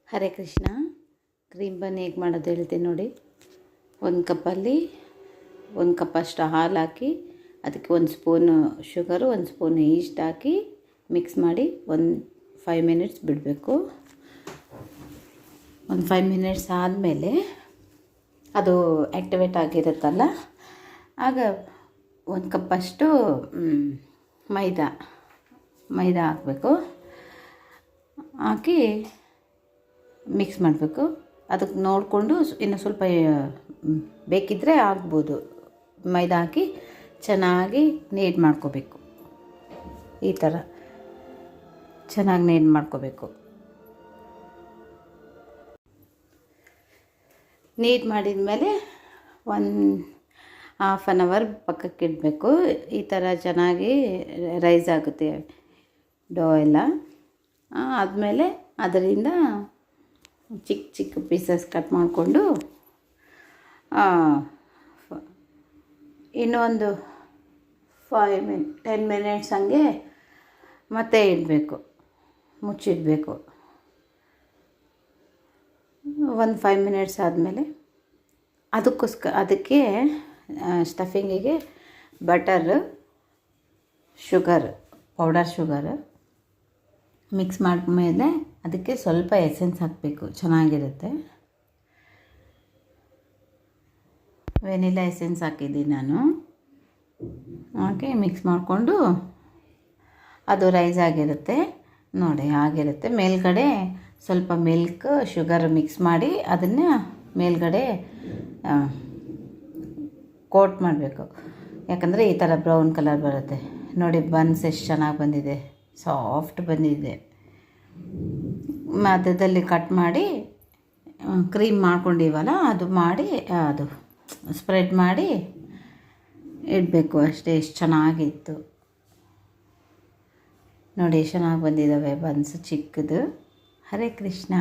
Hare Krishna. Cream ಬನ್ ಹೇಗೆ ಮಾಡೋದು ಹೇಳ್ತೀನಿ ನೋಡಿ. ಒಂದು ಕಪ್ಪಲ್ಲಿ 1 ಕಪ್ಪಷ್ಟು ಹಾಲು ಹಾಕಿ ಅದಕ್ಕೆ 1 ಸ್ಪೂನು ಶುಗರು 1 ಸ್ಪೂನ್ ಈಸ್ಟ್ ಹಾಕಿ ಮಿಕ್ಸ್ ಮಾಡಿ 5 ಮಿನಿಟ್ಸ್ ಬಿಡಬೇಕು. 5 ಮಿನಿಟ್ಸ್ ಆದಮೇಲೆ ಅದು ಆ್ಯಕ್ಟಿವೇಟ್ ಆಗಿರುತ್ತಲ್ಲ, ಆಗ 1 ಕಪ್ಪಷ್ಟು ಮೈದಾ ಹಾಕಬೇಕು. ಹಾಕಿ ಮಿಕ್ಸ್ ಮಾಡಬೇಕು. ಅದಕ್ಕೆ ನೋಡಿಕೊಂಡು ಇನ್ನು ಸ್ವಲ್ಪ ಬೇಕಿದ್ದರೆ ಆಗ್ಬೋದು. ಮೈದಾ ಹಾಕಿ ಚೆನ್ನಾಗಿ ನೀಡ್ ಮಾಡ್ಕೋಬೇಕು. ಈ ಥರ ಚೆನ್ನಾಗಿ ನೀಡ್ ಮಾಡ್ಕೋಬೇಕು. ನೀಟ್ ಮಾಡಿದ ಮೇಲೆ 1.5 ಅವರ್ ಪಕ್ಕಕ್ಕೆ ಇಡಬೇಕು. ಈ ಥರ ಚೆನ್ನಾಗಿ ರೈಸ್ ಆಗುತ್ತೆ ಡೋ ಎಲ್ಲ. ಆದಮೇಲೆ ಅದರಿಂದ ಚಿಕ್ಕ ಚಿಕ್ಕ ಪೀಸಸ್ ಕಟ್ ಮಾಡಿಕೊಂಡು ಇನ್ನೊಂದು 10 ಮಿನಿಟ್ಸ್ ಹಂಗೆ ಮತ್ತೆ ಇಡಬೇಕು, ಮುಚ್ಚಿಡಬೇಕು. 5 ಮಿನಿಟ್ಸ್ ಆದಮೇಲೆ ಅದಕ್ಕೆ ಸ್ಟಫಿಂಗಿಗೆ ಬಟರ್, ಪೌಡರ್ ಶುಗರ್ ಮಿಕ್ಸ್ ಮಾಡಿದ್ಮೇಲೆ ಅದಕ್ಕೆ ಸ್ವಲ್ಪ ಎಸೆನ್ಸ್ ಹಾಕಬೇಕು, ಚೆನ್ನಾಗಿರುತ್ತೆ. ವೆನಿಲಾ ಎಸೆನ್ಸ್ ಹಾಕಿದ್ದೀನಿ ನಾನು. ಹಾಕಿ ಮಿಕ್ಸ್ ಮಾಡಿಕೊಂಡು ಅದು ರೈಸ್ ಆಗಿರುತ್ತೆ ನೋಡಿ, ಆಗಿರುತ್ತೆ. ಮೇಲ್ಗಡೆ ಸ್ವಲ್ಪ ಮಿಲ್ಕ್ ಶುಗರ್ ಮಿಕ್ಸ್ ಮಾಡಿ ಅದನ್ನು ಮೇಲ್ಗಡೆ ಕೋಟ್ ಮಾಡಬೇಕು. ಯಾಕಂದರೆ ಈ ಥರ ಬ್ರೌನ್ ಕಲರ್ ಬರುತ್ತೆ ನೋಡಿ. ಬನ್ಸ್ ಎಷ್ಟು ಚೆನ್ನಾಗಿ ಬಂದಿದೆ, ಸಾಫ್ಟ್ ಬಂದಿದೆ. ಮಧ್ಯದಲ್ಲಿ ಕಟ್ ಮಾಡಿ ಕ್ರೀಮ್ ಮಾಡ್ಕೊಂಡಿವಲ್ಲ ಅದು ಮಾಡಿ ಅದು ಸ್ಪ್ರೆಡ್ ಮಾಡಿ ಇಡಬೇಕು ಅಷ್ಟೇ. ಎಷ್ಟು ಚೆನ್ನಾಗಿತ್ತು ನೋಡಿ, ಎಷ್ಟು ಚೆನ್ನಾಗಿ ಬಂದಿದ್ದಾವೆ ಬನ್ಸ್ ಚಿಕ್ಕದು. ಹರೇ ಕೃಷ್ಣ.